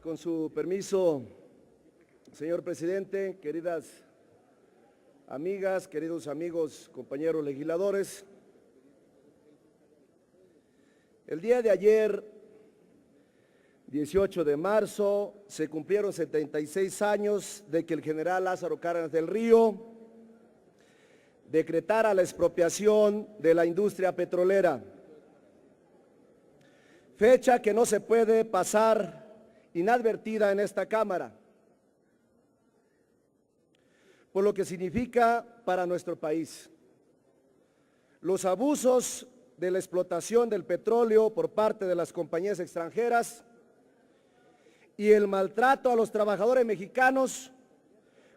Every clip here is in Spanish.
Con su permiso, señor presidente, queridas amigas, queridos amigos, compañeros legisladores, el día de ayer, 18 de marzo, se cumplieron 76 años de que el general Lázaro Cárdenas del Río decretara la expropiación de la industria petrolera, fecha que no se puede pasar inadvertida en esta Cámara, por lo que significa para nuestro país. Los abusos de la explotación del petróleo por parte de las compañías extranjeras y el maltrato a los trabajadores mexicanos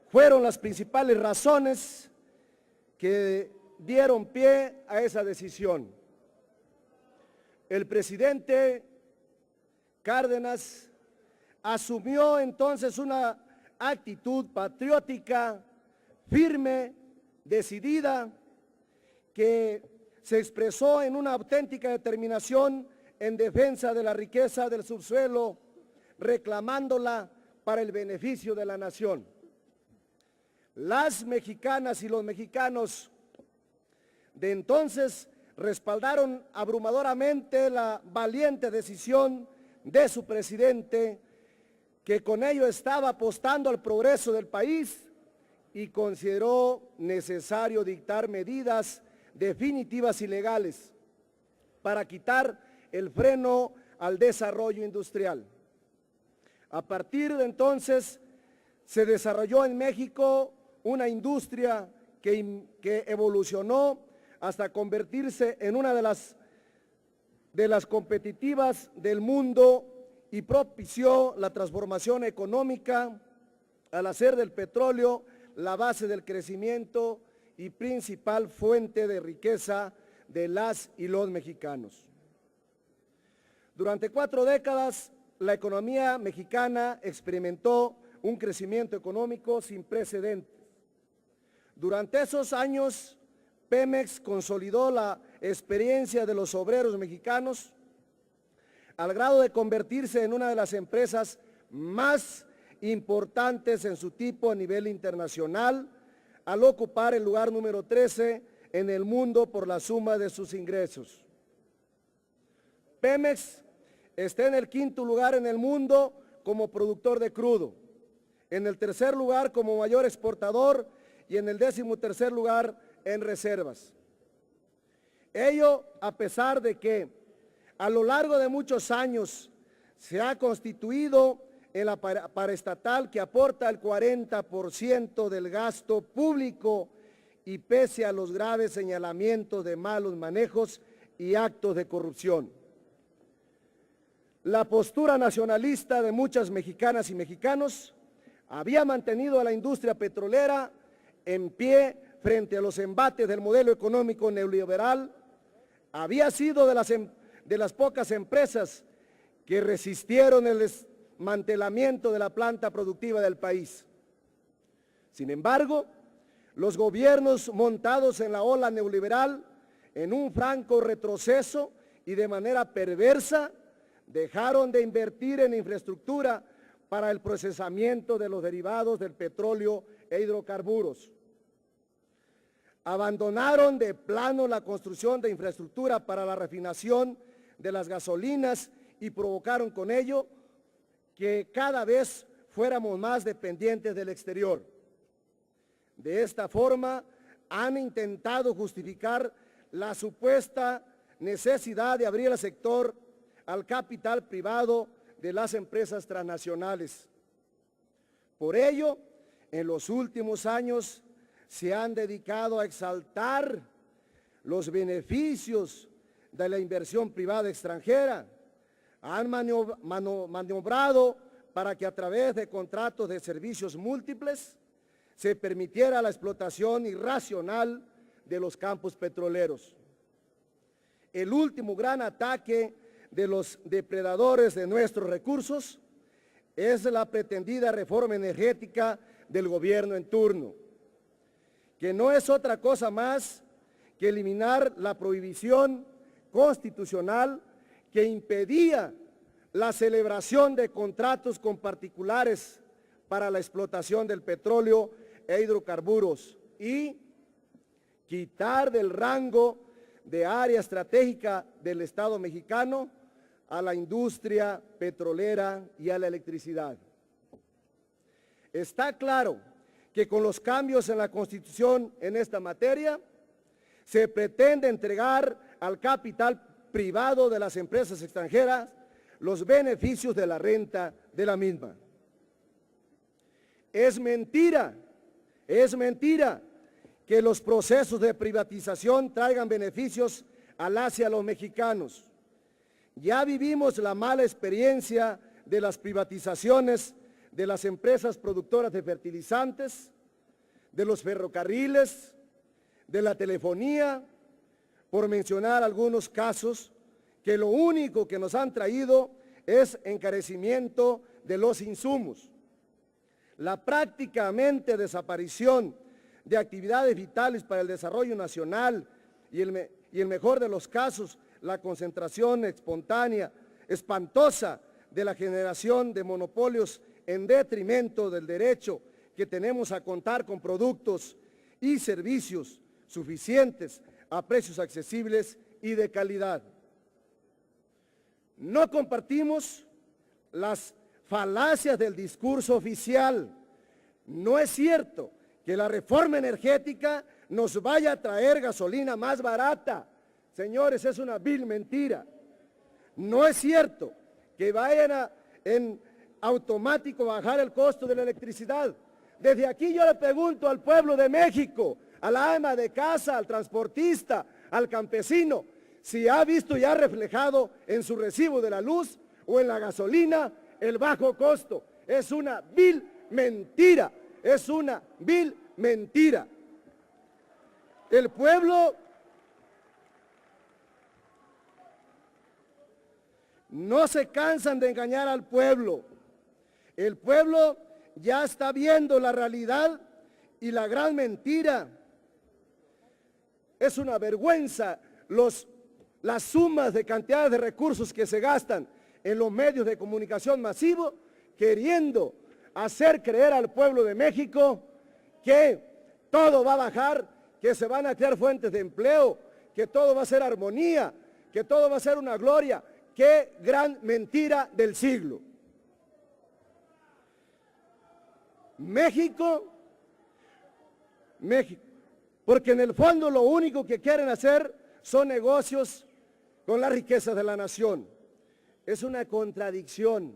fueron las principales razones que dieron pie a esa decisión. El presidente Cárdenas asumió entonces una actitud patriótica, firme, decidida, que se expresó en una auténtica determinación en defensa de la riqueza del subsuelo, reclamándola para el beneficio de la nación. Las mexicanas y los mexicanos de entonces respaldaron abrumadoramente la valiente decisión de su presidente, que con ello estaba apostando al progreso del país y consideró necesario dictar medidas definitivas y legales para quitar el freno al desarrollo industrial. A partir de entonces se desarrolló en México una industria que evolucionó hasta convertirse en una de las competitivas del mundo y propició la transformación económica al hacer del petróleo la base del crecimiento y principal fuente de riqueza de las y los mexicanos. Durante 4 décadas, la economía mexicana experimentó un crecimiento económico sin precedentes. Durante esos años, Pemex consolidó la experiencia de los obreros mexicanos al grado de convertirse en una de las empresas más importantes en su tipo a nivel internacional, al ocupar el lugar número 13 en el mundo por la suma de sus ingresos. Pemex está en el 5º lugar en el mundo como productor de crudo, en el 3er lugar como mayor exportador y en el 13º lugar en reservas. Ello a pesar de que a lo largo de muchos años se ha constituido en la paraestatal que aporta el 40% del gasto público y pese a los graves señalamientos de malos manejos y actos de corrupción. La postura nacionalista de muchas mexicanas y mexicanos había mantenido a la industria petrolera en pie frente a los embates del modelo económico neoliberal, había sido de las pocas empresas que resistieron el desmantelamiento de la planta productiva del país. Sin embargo, los gobiernos montados en la ola neoliberal, en un franco retroceso y de manera perversa, dejaron de invertir en infraestructura para el procesamiento de los derivados del petróleo e hidrocarburos. Abandonaron de plano la construcción de infraestructura para la refinación de las gasolinas y provocaron con ello que cada vez fuéramos más dependientes del exterior. De esta forma, han intentado justificar la supuesta necesidad de abrir el sector al capital privado de las empresas transnacionales. Por ello, en los últimos años se han dedicado a exaltar los beneficios de la inversión privada extranjera. Han maniobrado para que a través de contratos de servicios múltiples se permitiera la explotación irracional de los campos petroleros. El último gran ataque de los depredadores de nuestros recursos es la pretendida reforma energética del gobierno en turno, que no es otra cosa más que eliminar la prohibición constitucional que impedía la celebración de contratos con particulares para la explotación del petróleo e hidrocarburos y quitar del rango de área estratégica del Estado mexicano a la industria petrolera y a la electricidad. Está claro que con los cambios en la Constitución en esta materia, se pretende entregar al capital privado de las empresas extranjeras los beneficios de la renta de la misma. Es mentira que los procesos de privatización traigan beneficios a las y a los mexicanos. Ya vivimos la mala experiencia de las privatizaciones de las empresas productoras de fertilizantes, de los ferrocarriles, de la telefonía, por mencionar algunos casos que lo único que nos han traído es encarecimiento de los insumos. La prácticamente desaparición de actividades vitales para el desarrollo nacional y el mejor de los casos, la concentración espontánea, espantosa de la generación de monopolios en detrimento del derecho que tenemos a contar con productos y servicios suficientes a precios accesibles y de calidad. No compartimos las falacias del discurso oficial. No es cierto que la reforma energética nos vaya a traer gasolina más barata. Señores, es una vil mentira. No es cierto que vayan en automático bajar el costo de la electricidad. Desde aquí yo le pregunto al pueblo de México, a la ama de casa, al transportista, al campesino, si ha visto ya reflejado en su recibo de la luz o en la gasolina el bajo costo. Es una vil mentira, es una vil mentira. El pueblo no se cansan de engañar al pueblo. El pueblo ya está viendo la realidad y la gran mentira. Es una vergüenza las sumas de cantidades de recursos que se gastan en los medios de comunicación masivos, queriendo hacer creer al pueblo de México que todo va a bajar, que se van a crear fuentes de empleo, que todo va a ser armonía, que todo va a ser una gloria. ¡Qué gran mentira del siglo! México, porque en el fondo lo único que quieren hacer son negocios con las riquezas de la nación. Es una contradicción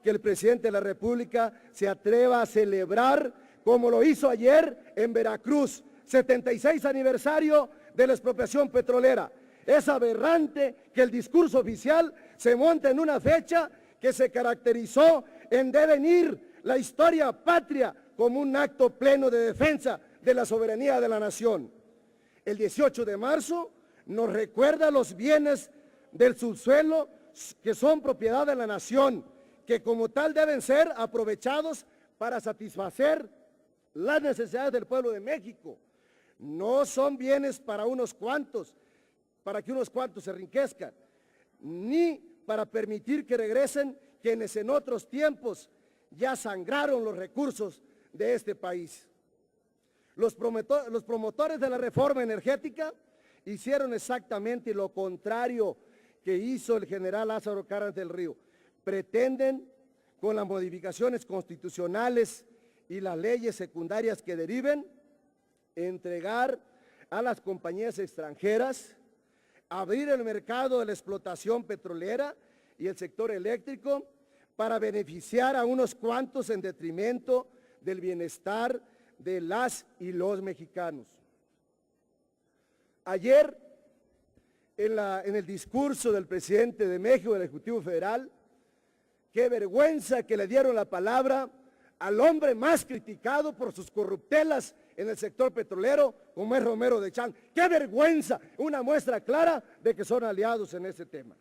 que el presidente de la República se atreva a celebrar como lo hizo ayer en Veracruz, 76 aniversario de la expropiación petrolera. Es aberrante que el discurso oficial se monte en una fecha que se caracterizó en devenir la historia patria como un acto pleno de defensa de la soberanía de la nación. El 18 de marzo nos recuerda los bienes del subsuelo que son propiedad de la nación, que como tal deben ser aprovechados para satisfacer las necesidades del pueblo de México. No son bienes para unos cuantos, para que unos cuantos se enriquezcan, ni para permitir que regresen quienes en otros tiempos ya sangraron los recursos de este país. Los promotores de la reforma energética hicieron exactamente lo contrario que hizo el general Lázaro Cárdenas del Río. Pretenden, con las modificaciones constitucionales y las leyes secundarias que deriven, entregar a las compañías extranjeras, abrir el mercado de la explotación petrolera y el sector eléctrico para beneficiar a unos cuantos en detrimento del bienestar de las y los mexicanos. Ayer, en el discurso del presidente de México, del Ejecutivo Federal, qué vergüenza que le dieron la palabra al hombre más criticado por sus corruptelas en el sector petrolero, como es Romero de Champs. ¡Qué vergüenza! Una muestra clara de que son aliados en ese tema.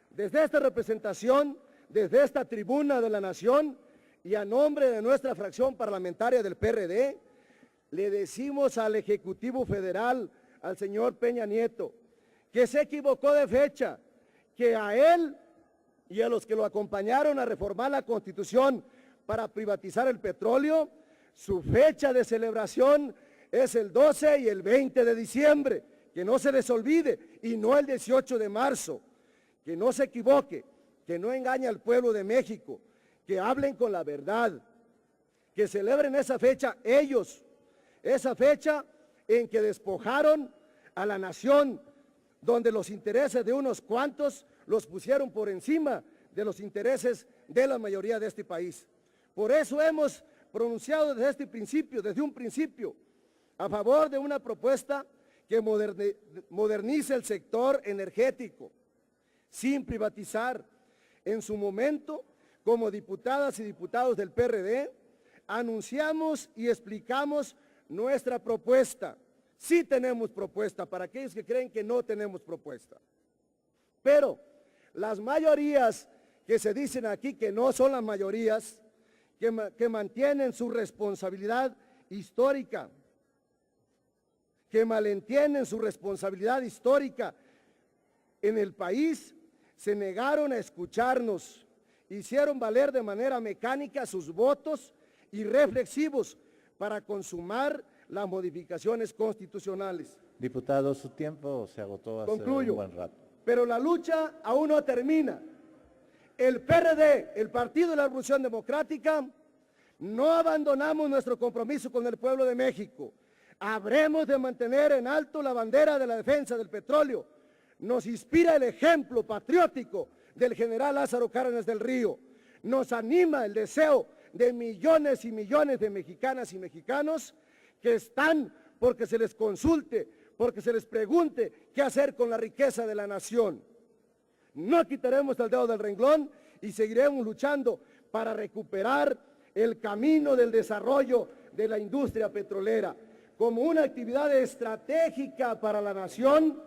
Desde esta representación, desde esta tribuna de la nación y a nombre de nuestra fracción parlamentaria del PRD, le decimos al Ejecutivo Federal, al señor Peña Nieto, que se equivocó de fecha, que a él y a los que lo acompañaron a reformar la Constitución para privatizar el petróleo, su fecha de celebración es el 12 y el 20 de diciembre, que no se les olvide, y no el 18 de marzo, que no se equivoque, que no engañe al pueblo de México, que hablen con la verdad, que celebren esa fecha ellos, esa fecha en que despojaron a la nación, donde los intereses de unos cuantos los pusieron por encima de los intereses de la mayoría de este país. Por eso hemos pronunciado desde un principio, a favor de una propuesta que modernice el sector energético, sin privatizar. En su momento, como diputadas y diputados del PRD, anunciamos y explicamos nuestra propuesta. Sí tenemos propuesta, para aquellos que creen que no tenemos propuesta. Pero las mayorías que se dicen aquí que no son las mayorías, que mantienen su responsabilidad histórica, que malentienden su responsabilidad histórica en el país, se negaron a escucharnos, hicieron valer de manera mecánica sus votos irreflexivos para consumar las modificaciones constitucionales. Diputado, su tiempo se agotó hace Concluyo, un buen rato. pero la lucha aún no termina. El PRD, el Partido de la Revolución Democrática, no abandonamos nuestro compromiso con el pueblo de México. Habremos de mantener en alto la bandera de la defensa del petróleo. Nos inspira el ejemplo patriótico del general Lázaro Cárdenas del Río. Nos anima el deseo de millones y millones de mexicanas y mexicanos que están porque se les consulte, porque se les pregunte qué hacer con la riqueza de la nación. No quitaremos el dedo del renglón y seguiremos luchando para recuperar el camino del desarrollo de la industria petrolera como una actividad estratégica para la nación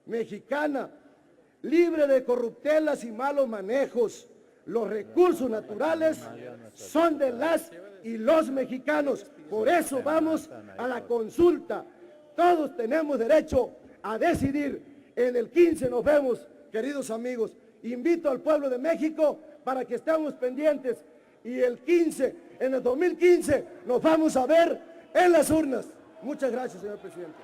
mexicana, libre de corruptelas y malos manejos. Los recursos naturales son de las y los mexicanos. Por eso vamos a la consulta. Todos tenemos derecho a decidir. En el 15 nos vemos, queridos amigos. Invito al pueblo de México para que estemos pendientes. Y el 15, en el 2015, nos vamos a ver en las urnas. Muchas gracias, señor presidente.